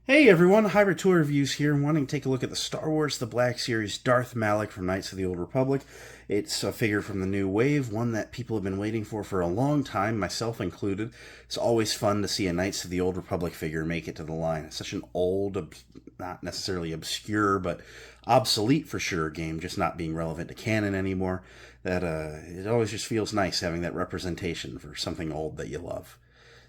Hey everyone, Hybrid Tour Reviews here, wanting to take a look at the Star Wars The Black Series Darth Malak from Knights of the Old Republic. It's a figure from the new wave, one that people have been waiting for a long time, myself included. It's always fun to see a Knights of the Old Republic figure make it to the line. It's such an old, not necessarily obscure, but obsolete for sure game, just not being relevant to canon anymore, that it always just feels nice having that representation for something old that you love.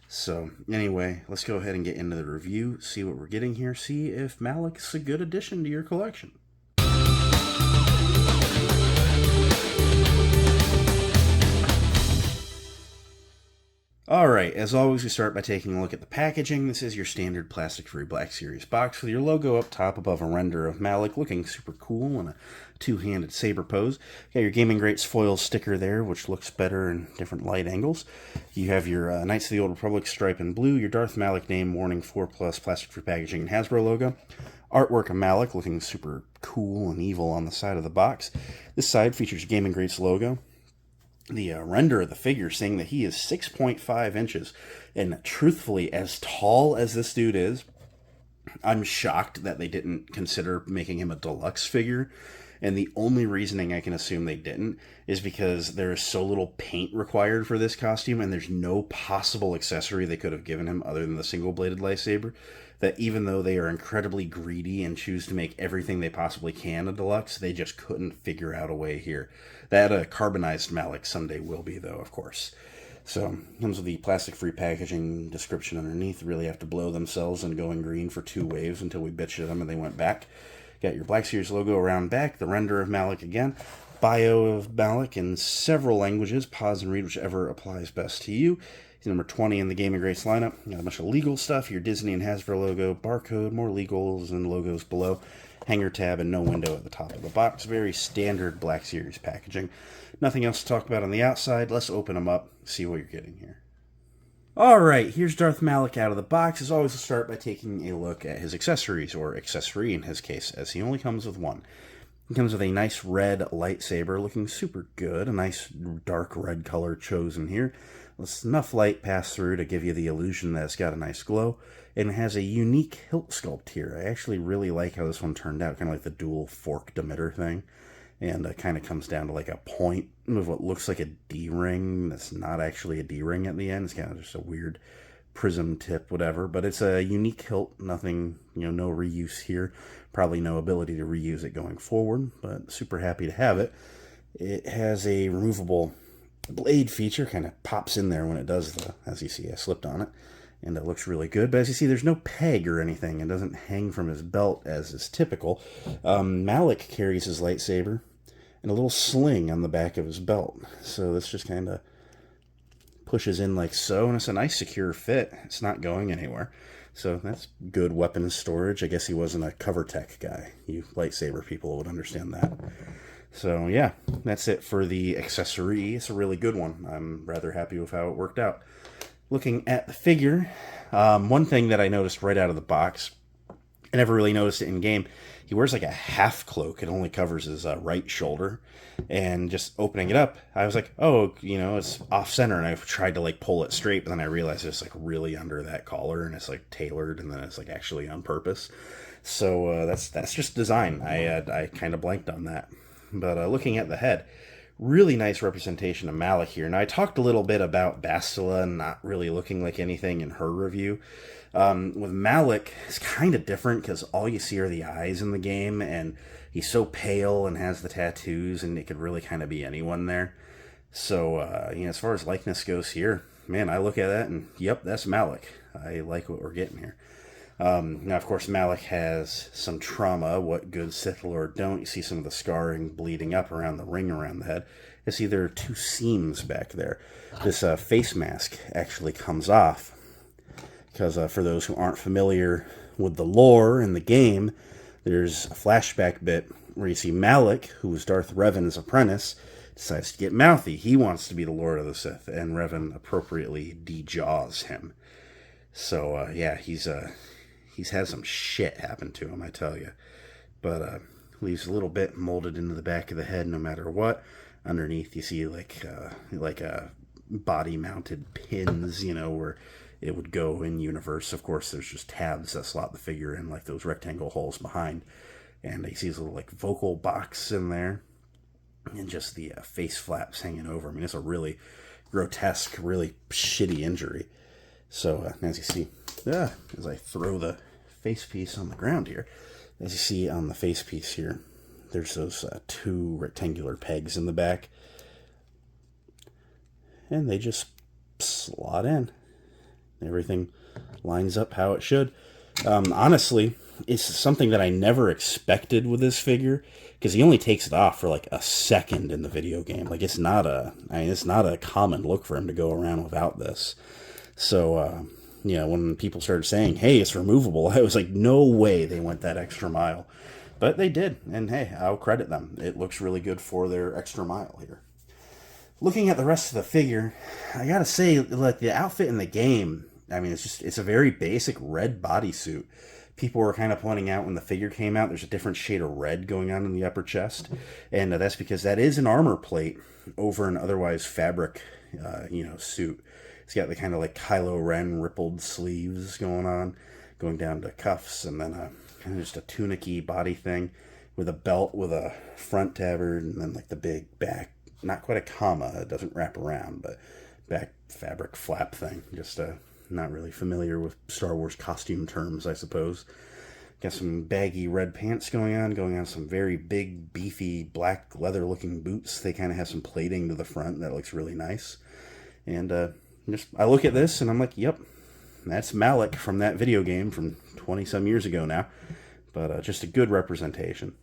So, anyway, let's go ahead and get into the review, see what we're getting here, see if Malak's a good addition to your collection. Alright, as always, we start by taking a look at the packaging. This is your standard plastic-free Black Series box with your logo up top above a render of Malak, looking super cool in a two-handed saber pose. You got your Gaming Greats foil sticker there, which looks better in different light angles. You have your Knights of the Old Republic stripe in blue, your Darth Malak name, warning 4+ plastic-free packaging and Hasbro logo. Artwork of Malak looking super cool and evil on the side of the box. This side features Gaming Greats logo. The render of the figure saying that he is 6.5 inches, and truthfully, as tall as this dude is, I'm shocked that they didn't consider making him a deluxe figure. And the only reasoning I can assume they didn't is because there is so little paint required for this costume, and there's no possible accessory they could have given him other than the single-bladed lightsaber, that even though they are incredibly greedy and choose to make everything they possibly can a deluxe, they just couldn't figure out a way here. That carbonized Malak someday will be, though, of course. So, comes with the plastic-free packaging description underneath. Really have to blow themselves and go in green for 2 waves until we bitched at them and they went back. Got your Black Series logo around back, the render of Malak again, bio of Malak in several languages. Pause and read whichever applies best to you. He's number 20 in the Gaming Greats lineup. Got a bunch of legal stuff, your Disney and Hasbro logo, barcode, more legals and logos below, hanger tab, and no window at the top of the box. Very standard Black Series packaging. Nothing else to talk about on the outside. Let's open them up, see what you're getting here. Alright, here's Darth Malak out of the box. As always, we'll start by taking a look at his accessories, or accessory in his case, as he only comes with one. He comes with a nice red lightsaber, looking super good. A nice dark red color chosen here. Let's enough light pass through to give you the illusion that it's got a nice glow. And it has a unique hilt sculpt here. I actually really like how this one turned out, kind of like the dual forked emitter thing. And it kind of comes down to like a point of what looks like a D-ring that's not actually a D-ring at the end. It's kind of just a weird prism tip, whatever. But it's a unique hilt, nothing, no reuse here. Probably no ability to reuse it going forward, but super happy to have it. It has a removable blade feature, kind of pops in there when it does as you see, I slipped on it. And it looks really good. But as you see, there's no peg or anything. It doesn't hang from his belt as is typical. Malak carries his lightsaber in a little sling on the back of his belt. So this just kind of pushes in like so. And it's a nice secure fit. It's not going anywhere. So that's good weapon storage. I guess he wasn't a cover tech guy. You lightsaber people would understand that. So yeah, that's it for the accessory. It's a really good one. I'm rather happy with how it worked out. Looking at the figure, one thing that I noticed right out of the box, I never really noticed it in game, he wears like a half cloak. It only covers his right shoulder. And just opening it up, I was like, oh, it's off center. And I tried to like pull it straight, but then I realized it's like really under that collar and it's like tailored and then it's like actually on purpose. So that's just design. I kind of blanked on that. But looking at the head, really nice representation of Malak here. Now, I talked a little bit about Bastila not really looking like anything in her review. With Malak, it's kind of different because all you see are the eyes in the game, and he's so pale and has the tattoos, and it could really kind of be anyone there. So, as far as likeness goes here, man, I look at that and, yep, that's Malak. I like what we're getting here. Now, of course, Malak has some trauma. What good Sith Lord don't? You see some of the scarring bleeding up around the ring around the head. You see there are 2 seams back there. This face mask actually comes off. Because for those who aren't familiar with the lore in the game, there's a flashback bit where you see Malak, who was Darth Revan's apprentice, decides to get mouthy. He wants to be the Lord of the Sith, and Revan appropriately dejaws him. So, yeah, he's had some shit happen to him, I tell you. But leaves a little bit molded into the back of the head no matter what. Underneath you see like body-mounted pins, where it would go in universe. Of course, there's just tabs that slot the figure in, like those rectangle holes behind. And you see his little like vocal box in there. And just the face flaps hanging over. I mean, it's a really grotesque, really shitty injury. So as you see, as I throw the face piece on the ground here, as you see on the face piece here, there's those 2 rectangular pegs in the back. And they just slot in. Everything lines up how it should. Honestly, it's something that I never expected with this figure, because he only takes it off for like a second in the video game. Like, it's not a common look for him to go around without this. So, when people started saying, hey, it's removable, I was like, no way they went that extra mile. But they did, and hey, I'll credit them. It looks really good for their extra mile here. Looking at the rest of the figure, I gotta say, like, the outfit in the game, I mean, it's a very basic red bodysuit. People were kind of pointing out when the figure came out, there's a different shade of red going on in the upper chest. And that's because that is an armor plate over an otherwise fabric, suit. It's got the kind of like Kylo Ren rippled sleeves going on, going down to cuffs, and then kind of just a tunic-y body thing with a belt with a front tabard, and then like the big back, not quite a comma, it doesn't wrap around, but back fabric flap thing. Just not really familiar with Star Wars costume terms, I suppose. Got some baggy red pants going on some very big, beefy, black leather-looking boots. They kind of have some plating to the front that looks really nice. And I look at this and I'm like, yep, that's Malak from that video game from 20-some years ago now. But just a good representation.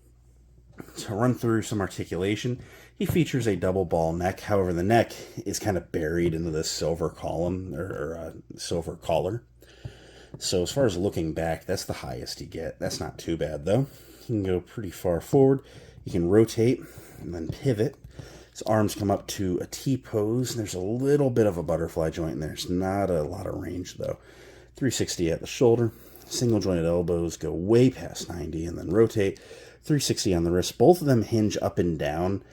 To run through some articulation, he features a double ball neck. However, the neck is kind of buried into this silver column, or silver collar. So as far as looking back, that's the highest you get. That's not too bad, though. You can go pretty far forward. You can rotate and then pivot. His arms come up to a T pose. There's a little bit of a butterfly joint in there. It's not a lot of range, though. 360 at the shoulder. Single jointed elbows go way past 90 and then rotate. 360 on the wrist. Both of them hinge up and down,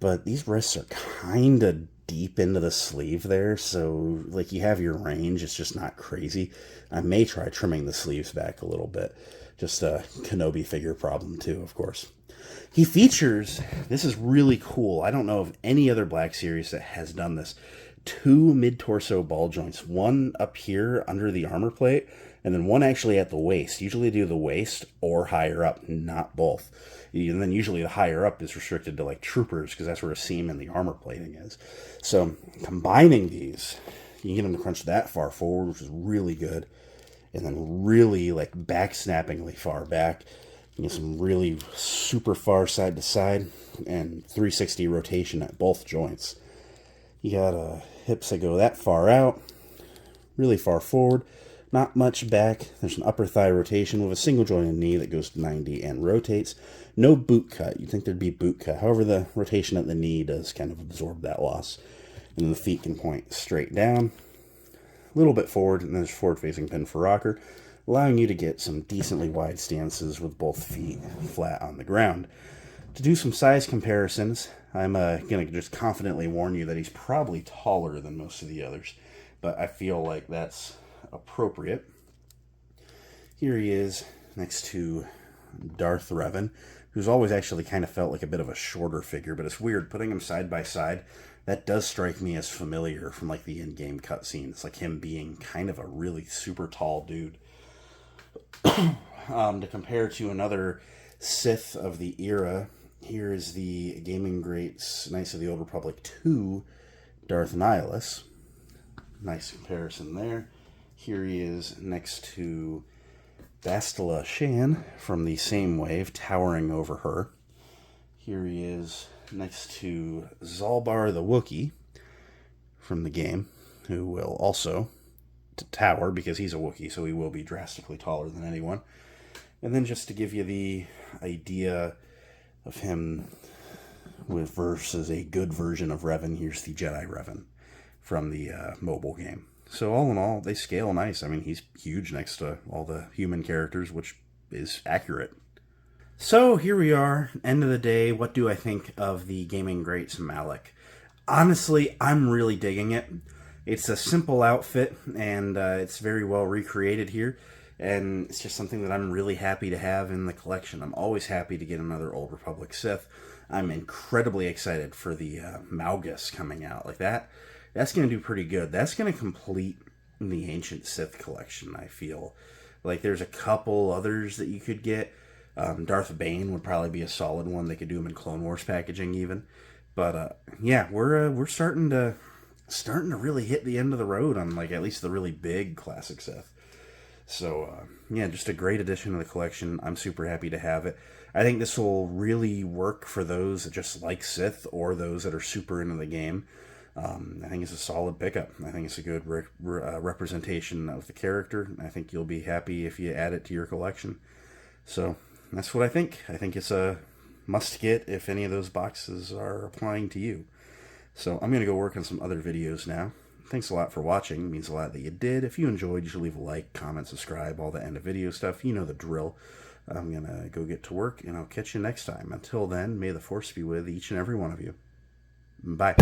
but these wrists are kind of deep into the sleeve there, so like you have your range. It's just not crazy. I may try trimming the sleeves back a little bit. Just a Kenobi figure problem too, of course. He features, this is really cool, I don't know of any other Black Series that has done this, 2 mid-torso ball joints, one up here under the armor plate, and then one actually at the waist. Usually do the waist or higher up, not both. And then usually the higher up is restricted to like troopers, because that's where a seam in the armor plating is. So combining these, you can get them to crunch that far forward, which is really good. And then really like back-snappingly far back. You get some really super far side to side and 360 rotation at both joints. You got hips that go that far out, really far forward. Not much back. There's an upper thigh rotation with a single jointed knee that goes to 90 and rotates. No boot cut. You'd think there'd be boot cut. However, the rotation at the knee does kind of absorb that loss. And then the feet can point straight down, a little bit forward, and then there's forward-facing pin for rocker, allowing you to get some decently wide stances with both feet flat on the ground. To do some size comparisons, I'm going to just confidently warn you that he's probably taller than most of the others, but I feel like that's appropriate. Here he is next to Darth Revan, who's always actually kind of felt like a bit of a shorter figure, but it's weird putting him side by side. That does strike me as familiar from like the in-game cutscenes, like him being kind of a really super tall dude. To compare to another Sith of the era, here is the Gaming Greats Knights of the Old Republic 2 Darth Nihilus. Nice comparison there. Here he is next to Bastila Shan from the same wave, towering over her. Here he is next to Zalbar the Wookiee from the game, who will also tower because he's a Wookiee, so he will be drastically taller than anyone. And then just to give you the idea of him versus a good version of Revan, here's the Jedi Revan from the mobile game. So all in all, they scale nice. I mean, he's huge next to all the human characters, which is accurate. So here we are, end of the day. What do I think of the Gaming Greats Malak? Honestly, I'm really digging it. it's a simple outfit, and it's very well recreated here. And it's just something that I'm really happy to have in the collection. I'm always happy to get another Old Republic Sith. I'm incredibly excited for the Malgus coming out. Like that's going to do pretty good. That's going to complete the Ancient Sith collection, I feel. Like there's a couple others that you could get. Darth Bane would probably be a solid one. They could do them in Clone Wars packaging even. But yeah, we're starting to really hit the end of the road on like at least the really big classic Sith. So yeah, just a great addition to the collection. I'm super happy to have it. I think this will really work for those that just like Sith or those that are super into the game. I think it's a solid pickup. I think it's a good representation of the character. I think you'll be happy if you add it to your collection. So that's what I think. I think it's a must get if any of those boxes are applying to you. So I'm going to go work on some other videos now. Thanks a lot for watching. It means a lot that you did. If you enjoyed, you should leave a like, comment, subscribe, all the end of video stuff. You know the drill. I'm going to go get to work, and I'll catch you next time. Until then, may the Force be with each and every one of you. Bye.